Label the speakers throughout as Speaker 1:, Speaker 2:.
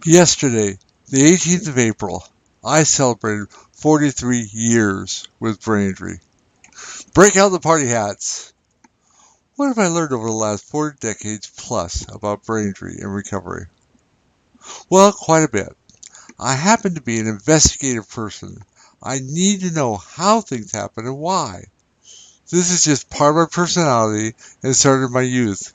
Speaker 1: Yesterday, the 18th of April, I celebrated 43 years with brain injury. Break out the party hats! What have I learned over the last 4 decades plus about brain injury and recovery? Well, quite a bit. I happen to be an investigative person. I need to know how things happen and why. This is just part of my personality and started in my youth.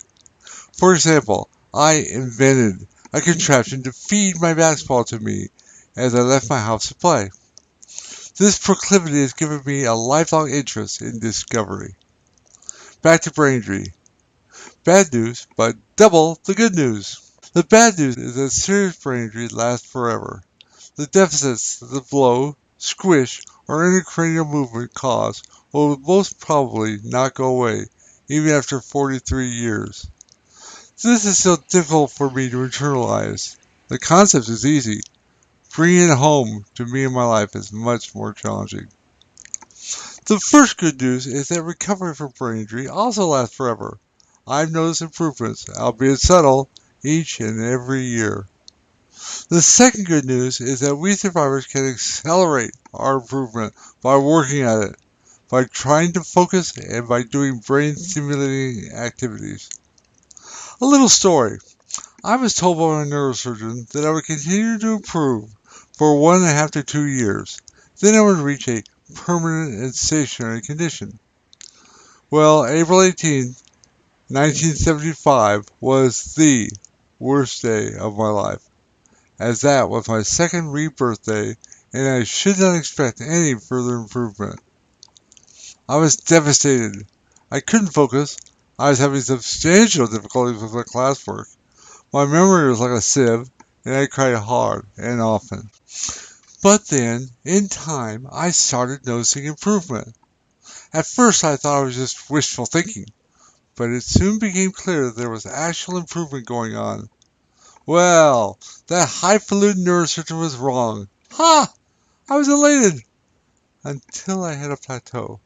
Speaker 1: For example, I invented a contraption to feed my basketball to me as I left my house to play. This proclivity has given me a lifelong interest in discovery. Back to brain injury. Bad news, but double the good news. The bad news is that serious brain injury lasts forever. The deficits that the blow, squish, or intracranial movement cause will most probably not go away, even after 43 years. This is still difficult for me to internalize. The concept is easy. Bringing it home to me and my life is much more challenging. The first good news is that recovery from brain injury also lasts forever. I've noticed improvements, albeit subtle, each and every year. The second good news is that we survivors can accelerate our improvement by working at it, by trying to focus, and by doing brain stimulating activities. A little story. I was told by my neurosurgeon that I would continue to improve for 1.5 to 2 years. Then I would reach a permanent and stationary condition. Well, April 18th, 1975 was the worst day of my life, as that was my second rebirth day and I should not expect any further improvement. I was devastated. I couldn't focus. I was having substantial difficulties with my classwork. My memory was like a sieve, and I cried hard and often. But then, in time, I started noticing improvement. At first I thought it was just wishful thinking, but it soon became clear that there was actual improvement going on. Well, that highfalutin neurosurgeon was wrong. Ha! I was elated until I hit a plateau.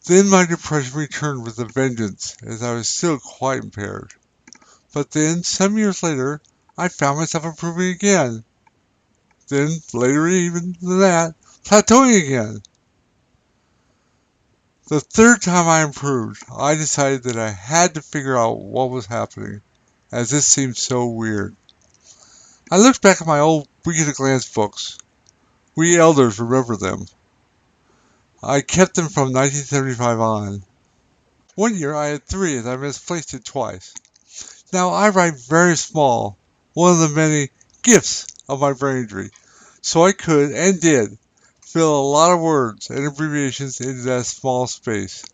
Speaker 1: Then my depression returned with a vengeance, as I was still quite impaired. But then, some years later, I found myself improving again. Then, later even than that, plateauing again. The third time I improved, I decided that I had to figure out what was happening, as this seemed so weird. I looked back at my old Week at a Glance books. We elders remember them. I kept them from 1975 on. One year I had 3 as I misplaced it twice. Now I write very small, one of the many gifts of my brain injury, so I could, and did, fill a lot of words and abbreviations into that small space.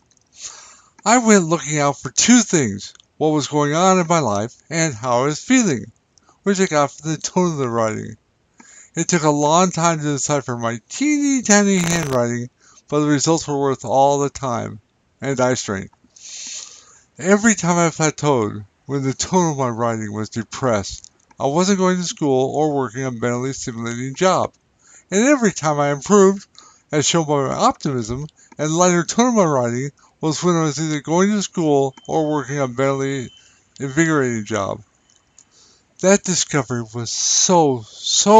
Speaker 1: I went looking out for 2 things, what was going on in my life and how I was feeling, which I got from the tone of the writing. It took a long time to decipher my teeny tiny handwriting, but the results were worth all the time and eye strain. Every time I plateaued, when the tone of my writing was depressed, I wasn't going to school or working a mentally stimulating job. And every time I improved, as shown by my optimism and lighter tone of my writing, was when I was either going to school or working a mentally invigorating job. That discovery was so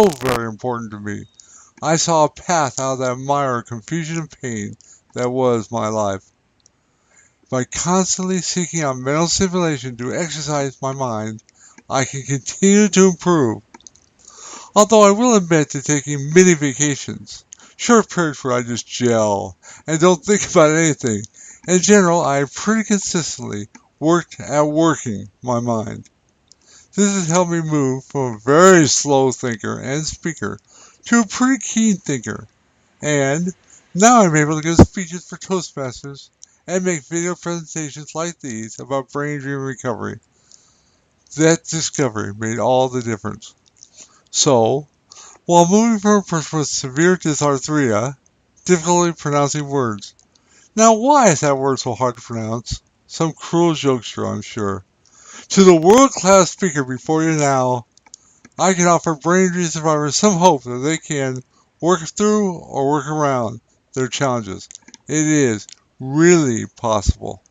Speaker 1: very important to me. I saw a path out of that mire of confusion and pain that was my life. By constantly seeking out mental stimulation to exercise my mind, I can continue to improve. Although I will admit to taking many vacations, short periods where I just gel and don't think about anything. In general, I have pretty consistently worked at working my mind. This has helped me move from a very slow thinker and speaker to a pretty keen thinker. And now I'm able to give speeches for Toastmasters and make video presentations like these about brain injury and recovery. That discovery made all the difference. So, while moving from a person with severe dysarthria, difficulty pronouncing words. Now why is that word so hard to pronounce? Some cruel jokester, I'm sure. To the world-class speaker before you now, I can offer brain injury survivors some hope that they can work through or work around their challenges. It is really possible.